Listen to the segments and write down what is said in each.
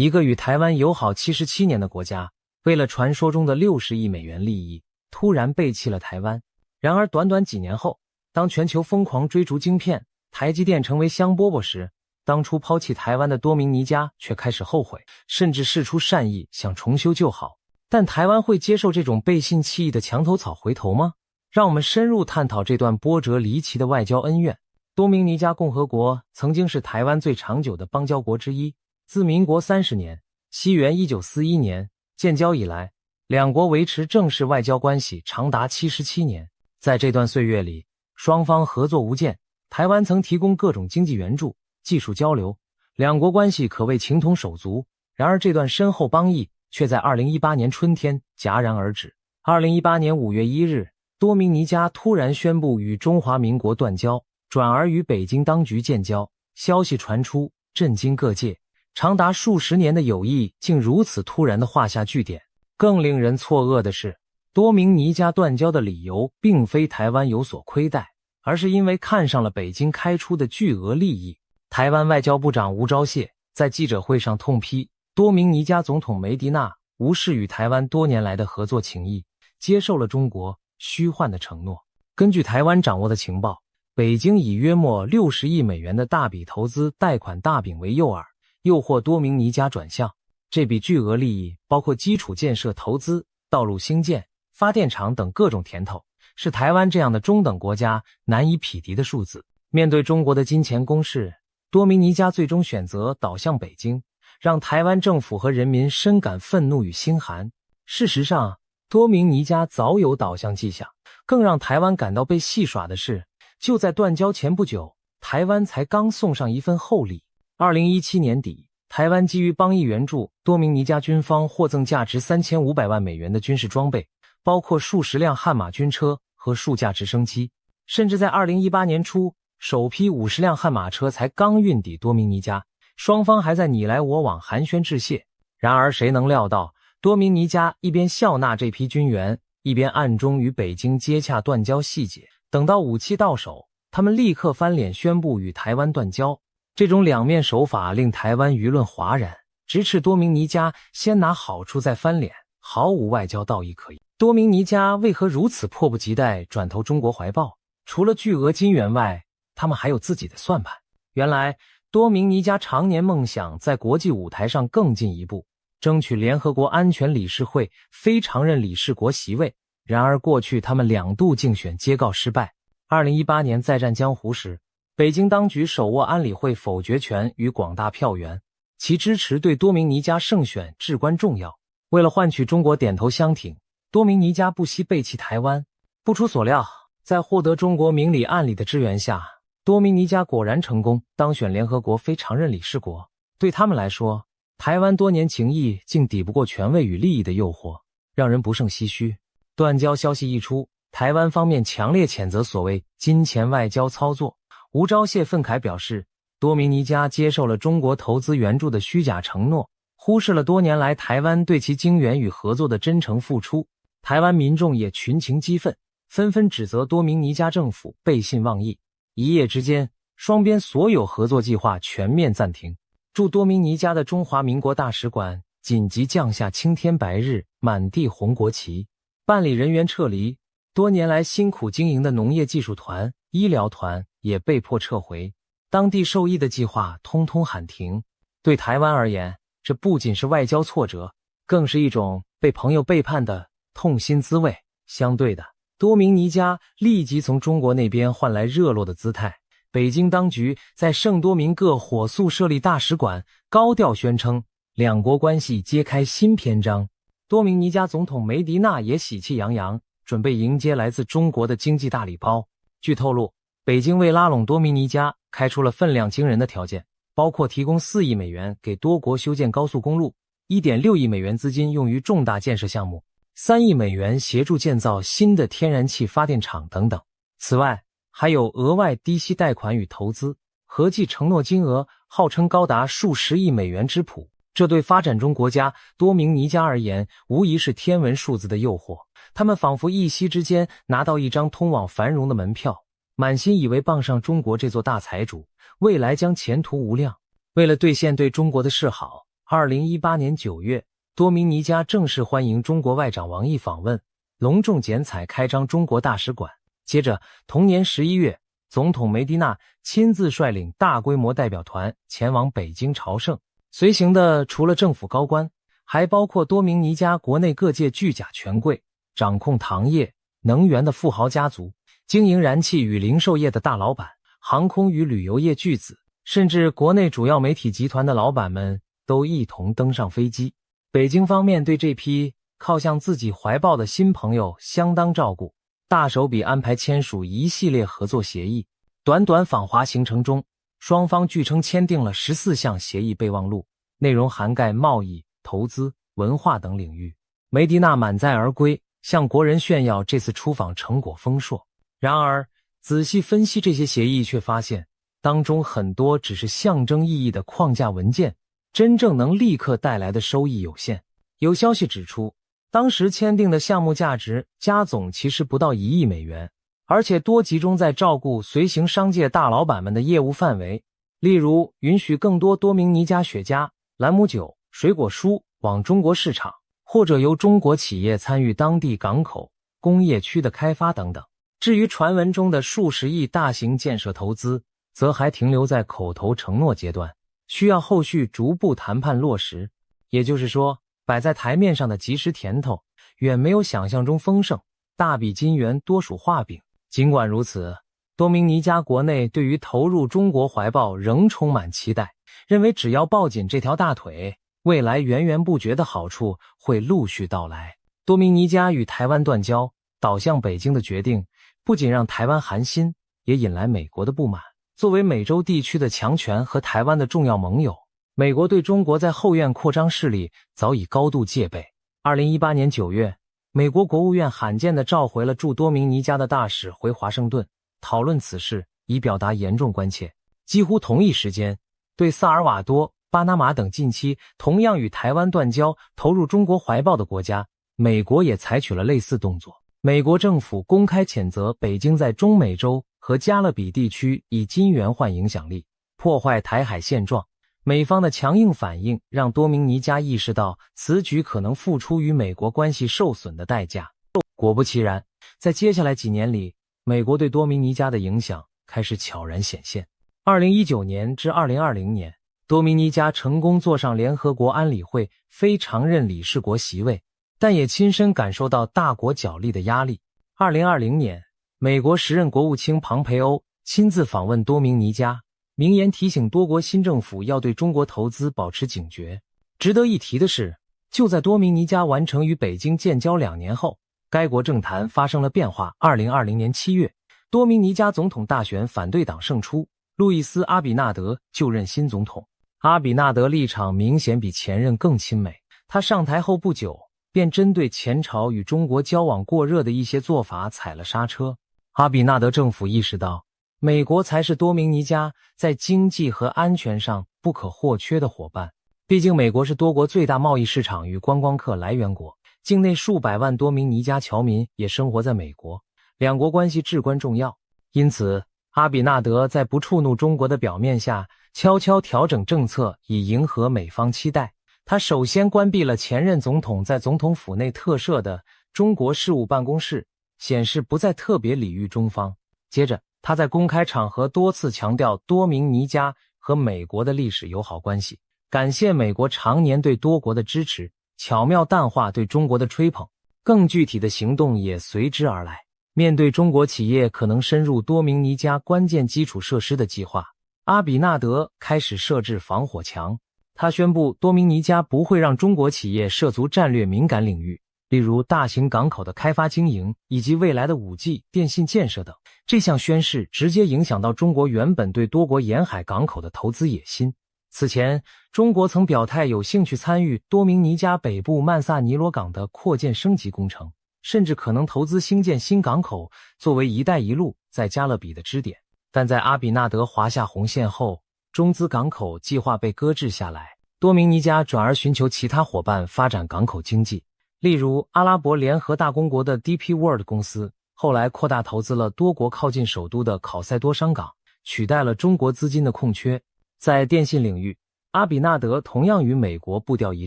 一个与台湾友好77年的国家，为了传说中的60亿美元利益，突然背弃了台湾。然而短短几年后，当全球疯狂追逐晶片，台积电成为香饽饽时，当初抛弃台湾的多明尼加却开始后悔，甚至释出善意想重修旧好。但台湾会接受这种背信弃义的墙头草回头吗？让我们深入探讨这段波折离奇的外交恩怨。多明尼加共和国曾经是台湾最长久的邦交国之一，自民国30年西元1941年建交以来，两国维持正式外交关系长达77年。在这段岁月里，双方合作无间，台湾曾提供各种经济援助、技术交流，两国关系可谓情同手足。然而这段深厚邦谊却在2018年春天戛然而止。2018年5月1日，多明尼加突然宣布与中华民国断交，转而与北京当局建交。消息传出，震惊各界，长达数十年的友谊竟如此突然地画下句点。更令人错愕的是，多明尼加断交的理由并非台湾有所亏待，而是因为看上了北京开出的巨额利益。台湾外交部长吴钊燮在记者会上痛批多明尼加总统梅迪纳无视与台湾多年来的合作情谊，接受了中国虚幻的承诺。根据台湾掌握的情报，北京以约莫60亿美元的大笔投资贷款大饼为诱饵，诱惑多明尼加转向。这笔巨额利益包括基础建设投资、道路兴建、发电厂等各种甜头，是台湾这样的中等国家难以匹敌的数字。面对中国的金钱攻势，多明尼加最终选择倒向北京，让台湾政府和人民深感愤怒与心寒。事实上，多明尼加早有倒向迹象。更让台湾感到被戏耍的是，就在断交前不久，台湾才刚送上一份厚礼。2017年底，台湾基于邦谊援助，多明尼加军方获赠价值3500万美元的军事装备，包括数十辆悍马军车和数架直升机。甚至在2018年初，首批50辆悍马车才刚运抵多明尼加，双方还在你来我往寒暄致谢。然而谁能料到，多明尼加一边笑纳这批军援，一边暗中与北京接洽断交细节。等到武器到手，他们立刻翻脸宣布与台湾断交。这种两面手法令台湾舆论哗然，直斥多明尼加先拿好处再翻脸，毫无外交道义可言。多明尼加为何如此迫不及待转投中国怀抱？除了巨额金援外，他们还有自己的算盘。原来，多明尼加常年梦想在国际舞台上更进一步，争取联合国安全理事会非常任理事国席位。然而过去他们2度竞选皆告失败。2018年再战江湖时，北京当局手握安理会否决权与广大票源，其支持对多明尼加胜选至关重要。为了换取中国点头相挺，多明尼加不惜背弃台湾。不出所料，在获得中国明里暗里的支援下，多明尼加果然成功当选联合国非常任理事国。对他们来说，台湾多年情谊竟抵不过权位与利益的诱惑，让人不胜唏嘘。断交消息一出，台湾方面强烈谴责所谓金钱外交操作。吴钊燮愤慨表示，多明尼加接受了中国投资援助的虚假承诺，忽视了多年来台湾对其经援与合作的真诚付出。台湾民众也群情激愤，纷纷指责多明尼加政府背信忘义。一夜之间，双边所有合作计划全面暂停。驻多明尼加的中华民国大使馆紧急降下青天白日，满地红国旗，办理人员撤离。多年来辛苦经营的农业技术团、医疗团也被迫撤回，当地受益的计划通通喊停。对台湾而言，这不仅是外交挫折，更是一种被朋友背叛的痛心滋味。相对的，多明尼加立即从中国那边换来热络的姿态。北京当局在圣多明各火速设立大使馆，高调宣称两国关系揭开新篇章。多明尼加总统梅迪纳也喜气洋洋，准备迎接来自中国的经济大礼包。据透露，北京为拉拢多明尼加开出了分量惊人的条件，包括提供4亿美元给多国修建高速公路，1.6亿美元资金用于重大建设项目，3亿美元协助建造新的天然气发电厂等等。此外，还有额外低息贷款与投资，合计承诺金额号称高达数十亿美元之谱。这对发展中国家多明尼加而言，无疑是天文数字的诱惑。他们仿佛一夕之间拿到一张通往繁荣的门票，满心以为傍上中国这座大财主，未来将前途无量。为了兑现对中国的示好2018年9月，多明尼加正式欢迎中国外长王毅访问，隆重剪彩开张中国大使馆。接着，同年11月，总统梅迪纳亲自率领大规模代表团前往北京朝圣，随行的除了政府高官，还包括多明尼加国内各界巨甲权贵，掌控糖业、能源的富豪家族，经营燃气与零售业的大老板，航空与旅游业巨子，甚至国内主要媒体集团的老板们都一同登上飞机。北京方面对这批靠向自己怀抱的新朋友相当照顾，大手笔安排签署一系列合作协议。短短访华行程中，双方据称签订了14项协议备忘录，内容涵盖贸易、投资、文化等领域。梅迪纳满载而归，向国人炫耀这次出访成果丰硕。然而，仔细分析这些协议，却发现当中很多只是象征意义的框架文件，真正能立刻带来的收益有限。有消息指出，当时签订的项目价值加总其实不到1亿美元，而且多集中在照顾随行商界大老板们的业务范围，例如允许更多多明尼加雪茄、兰姆酒、水果蔬往中国市场，或者由中国企业参与当地港口、工业区的开发等等。至于传闻中的数十亿大型建设投资，则还停留在口头承诺阶段，需要后续逐步谈判落实。也就是说，摆在台面上的即时甜头远没有想象中丰盛，大笔金元多属画饼。尽管如此，多明尼加国内对于投入中国怀抱仍充满期待，认为只要抱紧这条大腿，未来源源不绝的好处会陆续到来。多明尼加与台湾断交，倒向北京的决定不仅让台湾寒心，也引来美国的不满。作为美洲地区的强权和台湾的重要盟友，美国对中国在后院扩张势力早已高度戒备。2018年9月，美国国务院罕见地召回了驻多明尼加的大使回华盛顿，讨论此事，以表达严重关切。几乎同一时间，对萨尔瓦多、巴拿马等近期同样与台湾断交、投入中国怀抱的国家，美国也采取了类似动作。美国政府公开谴责北京在中美洲和加勒比地区以金元换影响力，破坏台海现状。美方的强硬反应让多明尼加意识到此举可能付出与美国关系受损的代价。果不其然，在接下来几年里，美国对多明尼加的影响开始悄然显现。2019年至2020年，多明尼加成功坐上联合国安理会非常任理事国席位，但也亲身感受到大国角力的压力。2020年，美国时任国务卿庞培欧亲自访问多明尼加，明言提醒多国新政府要对中国投资保持警觉。值得一提的是，就在多明尼加完成与北京建交2年后，该国政坛发生了变化。2020年7月，多明尼加总统大选反对党胜出，路易斯·阿比纳德就任新总统。阿比纳德立场明显比前任更亲美，他上台后不久便针对前朝与中国交往过热的一些做法踩了刹车。阿比纳德政府意识到，美国才是多明尼加在经济和安全上不可或缺的伙伴。毕竟美国是多国最大贸易市场与观光客来源国，境内数百万多明尼加侨民也生活在美国，两国关系至关重要。因此，阿比纳德在不触怒中国的表面下，悄悄调整政策，以迎合美方期待。他首先关闭了前任总统在总统府内特设的中国事务办公室，显示不再特别礼遇中方。接着，他在公开场合多次强调多明尼加和美国的历史友好关系，感谢美国常年对多国的支持，巧妙淡化对中国的吹捧。更具体的行动也随之而来。面对中国企业可能深入多明尼加关键基础设施的计划，阿比纳德开始设置防火墙。他宣布多明尼加不会让中国企业涉足战略敏感领域，例如大型港口的开发经营以及未来的 5G 电信建设等。这项宣示直接影响到中国原本对多国沿海港口的投资野心。此前，中国曾表态有兴趣参与多明尼加北部曼萨尼罗港的扩建升级工程，甚至可能投资兴建新港口，作为一带一路在加勒比的支点。但在阿比纳德划下红线后，中资港口计划被搁置下来，多明尼加转而寻求其他伙伴发展港口经济。例如阿拉伯联合大公国的 DP World 公司后来扩大投资了多国靠近首都的考塞多商港，取代了中国资金的空缺。在电信领域，阿比纳德同样与美国步调一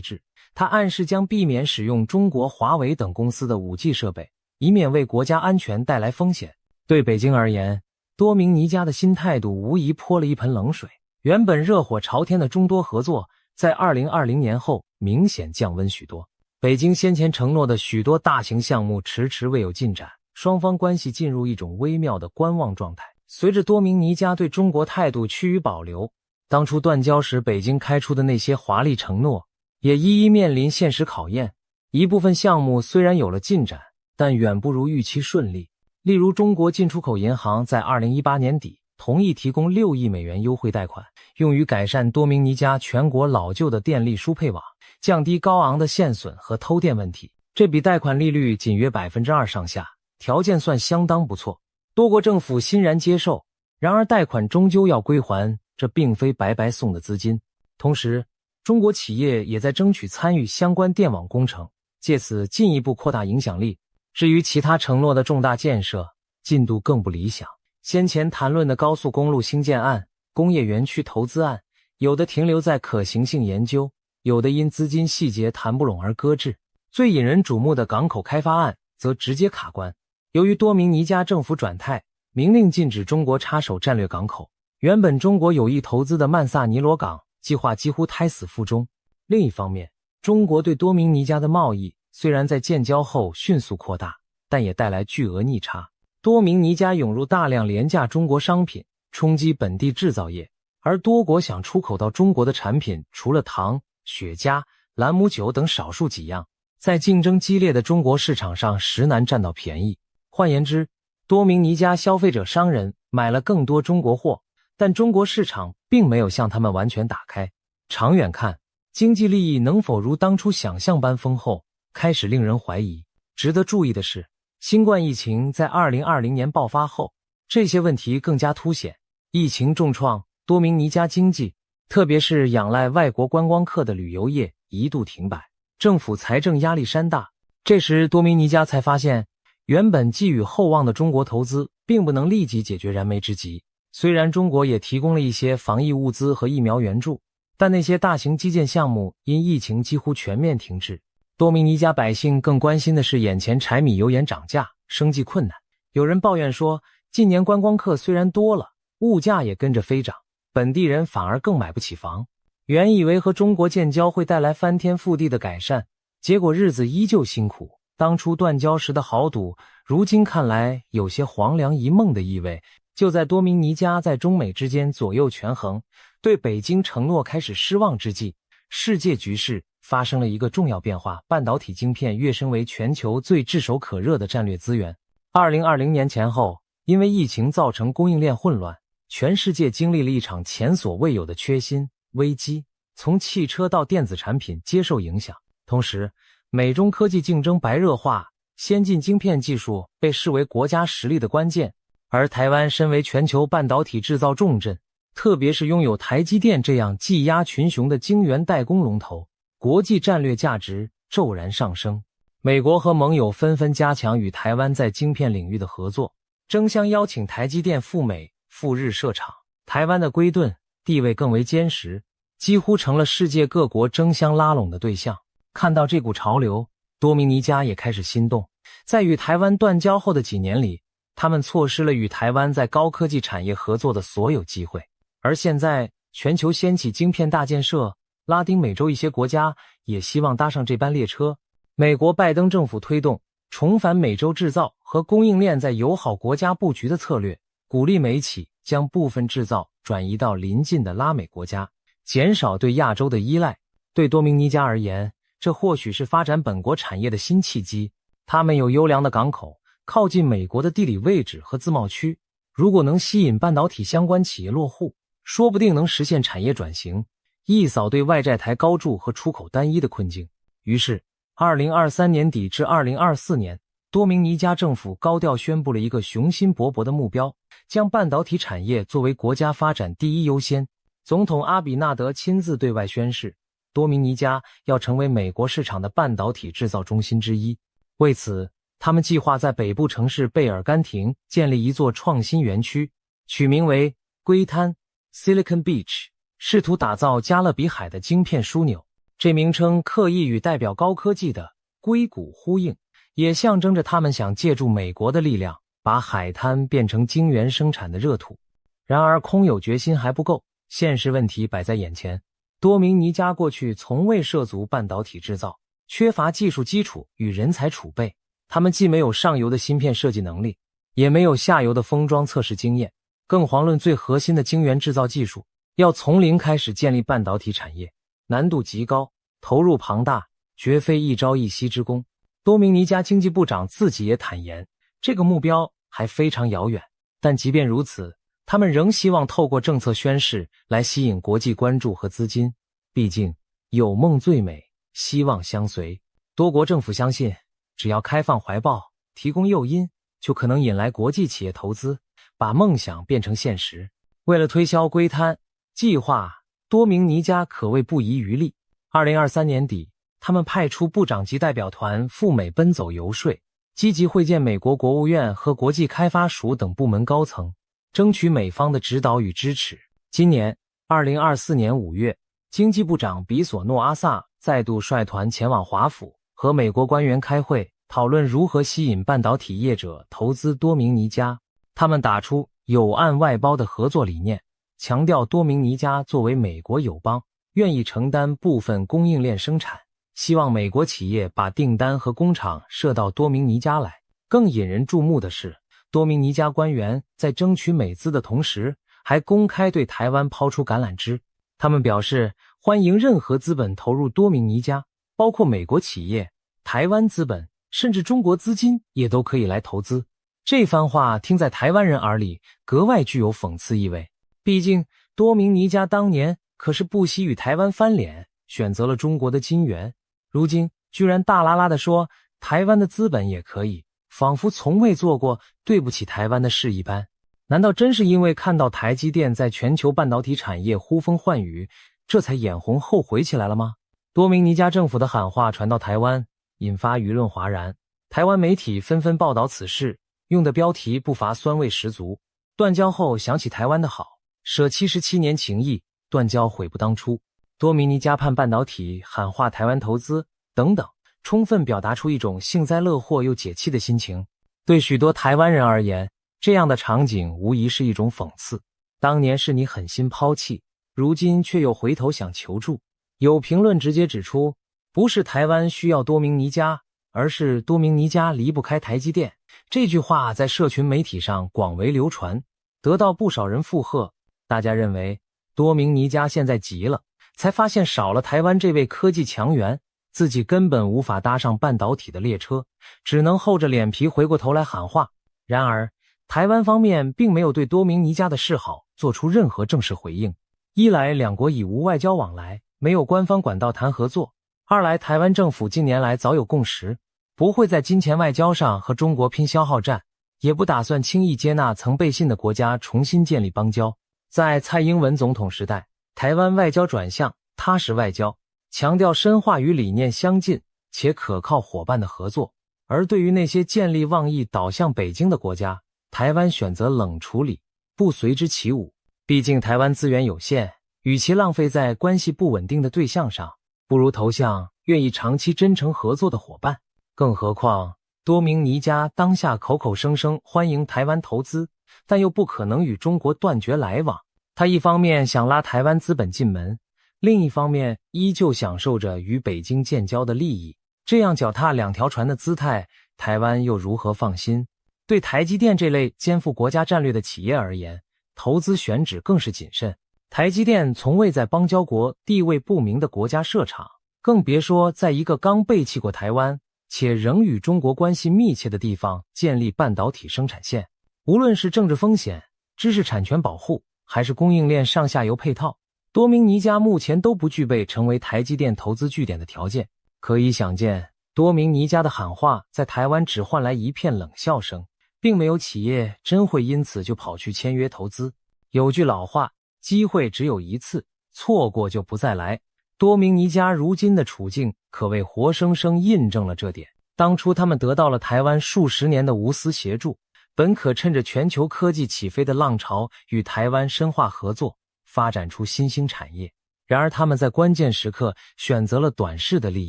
致，他暗示将避免使用中国华为等公司的 5G 设备，以免为国家安全带来风险。对北京而言，多明尼加的新态度无疑泼了一盆冷水。原本热火朝天的中多合作，在2020年后明显降温许多。北京先前承诺的许多大型项目迟迟未有进展，双方关系进入一种微妙的观望状态。随着多明尼加对中国态度趋于保留，当初断交时北京开出的那些华丽承诺，也一一面临现实考验。一部分项目虽然有了进展，但远不如预期顺利。例如，中国进出口银行在2018年底同意提供6亿美元优惠贷款，用于改善多明尼加全国老旧的电力输配网，降低高昂的线损和偷电问题。这笔贷款利率仅约 2% 上下，条件算相当不错。多国政府欣然接受，然而贷款终究要归还，这并非白白送的资金。同时，中国企业也在争取参与相关电网工程，借此进一步扩大影响力。至于其他承诺的重大建设，进度更不理想。先前谈论的高速公路兴建案、工业园区投资案，有的停留在可行性研究，有的因资金细节谈不拢而搁置。最引人瞩目的港口开发案则直接卡关。由于多明尼加政府转态，明令禁止中国插手战略港口，原本中国有意投资的曼萨尼罗港计划几乎胎死腹中。另一方面，中国对多明尼加的贸易虽然在建交后迅速扩大，但也带来巨额逆差。多明尼加涌入大量廉价中国商品，冲击本地制造业，而多国想出口到中国的产品，除了糖、雪茄、兰姆酒等少数几样，在竞争激烈的中国市场上实难占到便宜。换言之，多明尼加消费者商人买了更多中国货，但中国市场并没有向他们完全打开。长远看，经济利益能否如当初想象般丰厚，开始令人怀疑。值得注意的是，新冠疫情在2020年爆发后，这些问题更加凸显。疫情重创多明尼加经济，特别是仰赖外国观光客的旅游业一度停摆，政府财政压力山大。这时多明尼加才发现，原本寄予厚望的中国投资并不能立即解决燃眉之急。虽然中国也提供了一些防疫物资和疫苗援助，但那些大型基建项目因疫情几乎全面停滞。多明尼加百姓更关心的是眼前柴米油盐涨价，生计困难。有人抱怨说，近年观光客虽然多了，物价也跟着飞涨，本地人反而更买不起房。原以为和中国建交会带来翻天覆地的改善，结果日子依旧辛苦。当初断交时的豪赌，如今看来有些黄粱一梦的意味。就在多明尼加在中美之间左右权衡，对北京承诺开始失望之际，世界局势发生了一个重要变化，半导体晶片跃升为全球最炙手可热的战略资源。2020年前后，因为疫情造成供应链混乱，全世界经历了一场前所未有的缺芯危机，从汽车到电子产品皆受影响。同时，美中科技竞争白热化，先进晶片技术被视为国家实力的关键，而台湾身为全球半导体制造重镇，特别是拥有台积电这样技压群雄的晶圆代工龙头，国际战略价值骤然上升。美国和盟友纷纷加强与台湾在晶片领域的合作，争相邀请台积电赴美、赴日设厂。台湾的龟盾地位更为坚实，几乎成了世界各国争相拉拢的对象。看到这股潮流，多明尼加也开始心动。在与台湾断交后的几年里，他们错失了与台湾在高科技产业合作的所有机会。而现在，全球掀起晶片大建设，拉丁美洲一些国家也希望搭上这班列车。美国拜登政府推动重返美洲制造和供应链在友好国家布局的策略，鼓励美企将部分制造转移到邻近的拉美国家，减少对亚洲的依赖。对多明尼加而言，这或许是发展本国产业的新契机。他们有优良的港口，靠近美国的地理位置和自贸区，如果能吸引半导体相关企业落户，说不定能实现产业转型，一扫对外债台高筑和出口单一的困境。于是2023年底至2024年，多明尼加政府高调宣布了一个雄心勃勃的目标，将半导体产业作为国家发展第一优先。总统阿比纳德亲自对外宣示，多明尼加要成为美国市场的半导体制造中心之一。为此，他们计划在北部城市贝尔甘廷建立一座创新园区，取名为硅滩 Silicon Beach，试图打造加勒比海的晶片枢纽。这名称刻意与代表高科技的硅谷呼应，也象征着他们想借助美国的力量，把海滩变成晶圆生产的热土。然而空有决心还不够，现实问题摆在眼前。多明尼加过去从未涉足半导体制造，缺乏技术基础与人才储备，他们既没有上游的芯片设计能力，也没有下游的封装测试经验，更遑论最核心的晶圆制造技术。要从零开始建立半导体产业，难度极高，投入庞大，绝非一朝一夕之功。多明尼加经济部长自己也坦言，这个目标还非常遥远，但即便如此，他们仍希望透过政策宣示来吸引国际关注和资金。毕竟有梦最美，希望相随。多国政府相信，只要开放怀抱，提供诱因，就可能引来国际企业投资，把梦想变成现实。为了推销龟滩计划，多明尼加可谓不遗余力。2023年底，他们派出部长级代表团赴美奔走游说，积极会见美国国务院和国际开发署等部门高层，争取美方的指导与支持。今年2024年5月，经济部长比索诺阿萨再度率团前往华府，和美国官员开会，讨论如何吸引半导体业者投资多明尼加。他们打出友岸外包的合作理念，强调多明尼加作为美国友邦，愿意承担部分供应链生产，希望美国企业把订单和工厂设到多明尼加来。更引人注目的是，多明尼加官员在争取美资的同时，还公开对台湾抛出橄榄枝。他们表示欢迎任何资本投入多明尼加，包括美国企业、台湾资本，甚至中国资金也都可以来投资。这番话听在台湾人耳里格外具有讽刺意味。毕竟多明尼加当年可是不惜与台湾翻脸，选择了中国的晶圆，如今居然大拉拉地说台湾的资本也可以，仿佛从未做过对不起台湾的事一般。难道真是因为看到台积电在全球半导体产业呼风唤雨，这才眼红后悔起来了吗？多明尼加政府的喊话传到台湾，引发舆论哗然，台湾媒体纷纷报道此事，用的标题不乏酸味十足。断交后想起台湾的好，舍77年情谊，断交悔不当初，多明尼加盼半导体喊话台湾投资等等，充分表达出一种幸灾乐祸又解气的心情。对许多台湾人而言，这样的场景无疑是一种讽刺。当年是你狠心抛弃，如今却又回头想求助。有评论直接指出，不是台湾需要多明尼加，而是多明尼加离不开台积电。这句话在社群媒体上广为流传，得到不少人附和。大家认为多明尼加现在急了，才发现少了台湾这位科技强援，自己根本无法搭上半导体的列车，只能厚着脸皮回过头来喊话。然而台湾方面并没有对多明尼加的示好做出任何正式回应。一来两国已无外交往来，没有官方管道谈合作；二来台湾政府近年来早有共识，不会在金钱外交上和中国拼消耗战，也不打算轻易接纳曾背信的国家重新建立邦交。在蔡英文总统时代，台湾外交转向踏实外交，强调深化与理念相近且可靠伙伴的合作。而对于那些建立妄意导向北京的国家，台湾选择冷处理，不随之起舞。毕竟台湾资源有限，与其浪费在关系不稳定的对象上，不如投向愿意长期真诚合作的伙伴。更何况多明尼加当下口口声声欢迎台湾投资，但又不可能与中国断绝来往。他一方面想拉台湾资本进门，另一方面依旧享受着与北京建交的利益。这样脚踏两条船的姿态，台湾又如何放心？对台积电这类肩负国家战略的企业而言，投资选址更是谨慎。台积电从未在邦交国地位不明的国家设厂，更别说在一个刚背弃过台湾且仍与中国关系密切的地方建立半导体生产线。无论是政治风险、知识产权保护，还是供应链上下游配套，多明尼加目前都不具备成为台积电投资据点的条件。可以想见，多明尼加的喊话在台湾只换来一片冷笑声，并没有企业真会因此就跑去签约投资。有句老话，机会只有一次，错过就不再来。多明尼加如今的处境可谓活生生印证了这点。当初他们得到了台湾数十年的无私协助，本可趁着全球科技起飞的浪潮与台湾深化合作，发展出新兴产业。然而他们在关键时刻选择了短视的利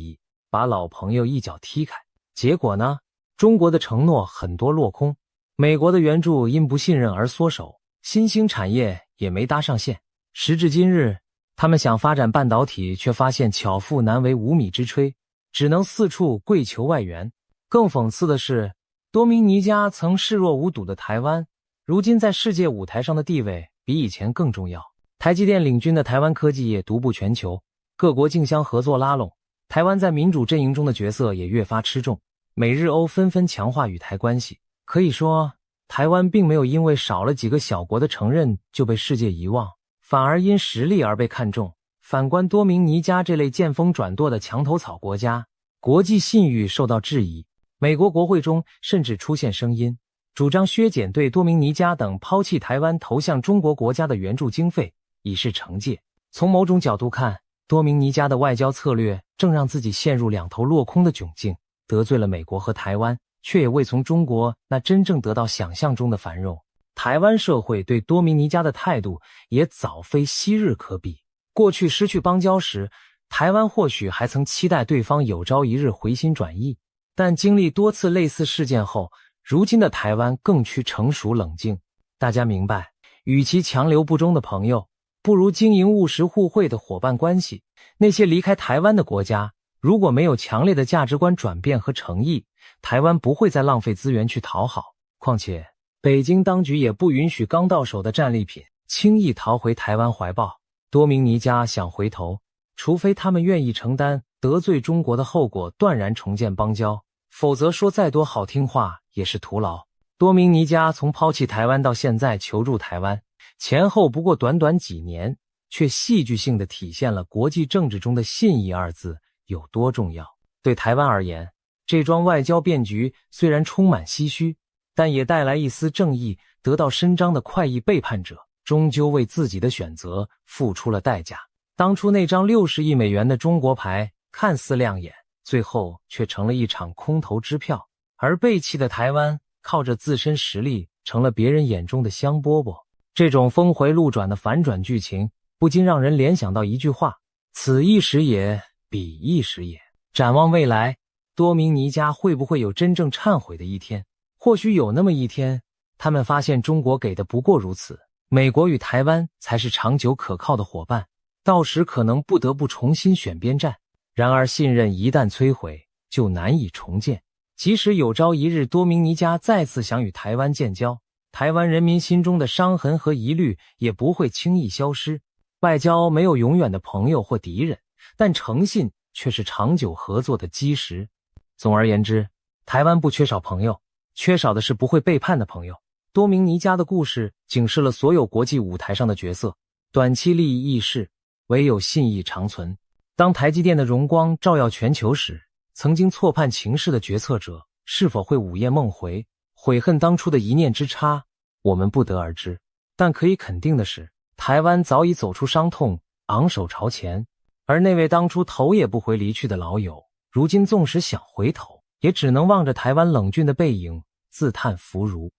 益，把老朋友一脚踢开。结果呢，中国的承诺很多落空，美国的援助因不信任而缩手，新兴产业也没搭上线。时至今日，他们想发展半导体，却发现巧妇难为无米之炊，只能四处跪求外援。更讽刺的是，多明尼加曾视若无睹的台湾，如今在世界舞台上的地位比以前更重要。台积电领军的台湾科技业独步全球，各国竞相合作拉拢，台湾在民主阵营中的角色也越发吃重。美日欧纷纷强化与台关系，可以说台湾并没有因为少了几个小国的承认就被世界遗忘，反而因实力而被看重。反观多明尼加这类见风转舵的墙头草国家，国际信誉受到质疑，美国国会中甚至出现声音，主张削减对多明尼加等抛弃台湾投向中国国家的援助经费，以示惩戒。从某种角度看，多明尼加的外交策略正让自己陷入两头落空的窘境，得罪了美国和台湾，却也未从中国那真正得到想象中的繁荣。台湾社会对多明尼加的态度也早非昔日可比。过去失去邦交时，台湾或许还曾期待对方有朝一日回心转意，但经历多次类似事件后，如今的台湾更趋成熟冷静。大家明白，与其强留不忠的朋友，不如经营务实互惠的伙伴关系。那些离开台湾的国家，如果没有强烈的价值观转变和诚意，台湾不会再浪费资源去讨好。况且，北京当局也不允许刚到手的战利品轻易逃回台湾怀抱。多明尼加想回头，除非他们愿意承担得罪中国的后果，断然重建邦交，否则说再多好听话也是徒劳。多明尼加从抛弃台湾到现在求助台湾，前后不过短短几年，却戏剧性地体现了国际政治中的信义二字有多重要。对台湾而言，这桩外交变局虽然充满唏嘘，但也带来一丝正义得到伸张的快意背叛者终究为自己的选择付出了代价。当初那张60亿美元的中国牌看似亮眼，最后却成了一场空头支票，而背弃的台湾靠着自身实力成了别人眼中的香饽饽。这种峰回路转的反转剧情，不禁让人联想到一句话：此一时也，彼一时也。展望未来，多明尼加会不会有真正忏悔的一天？或许有那么一天，他们发现中国给的不过如此，美国与台湾才是长久可靠的伙伴，到时可能不得不重新选边站。然而信任一旦摧毁，就难以重建。即使有朝一日多明尼加再次想与台湾建交，台湾人民心中的伤痕和疑虑也不会轻易消失。外交没有永远的朋友或敌人，但诚信却是长久合作的基石。总而言之，台湾不缺少朋友，缺少的是不会背叛的朋友。多明尼加的故事警示了所有国际舞台上的角色，短期利益易逝，唯有信义长存。当台积电的荣光照耀全球时，曾经错判情势的决策者是否会午夜梦回，悔恨当初的一念之差，我们不得而知。但可以肯定的是，台湾早已走出伤痛，昂首朝前。而那位当初头也不回离去的老友，如今纵使想回头，也只能望着台湾冷峻的背影，自叹弗如。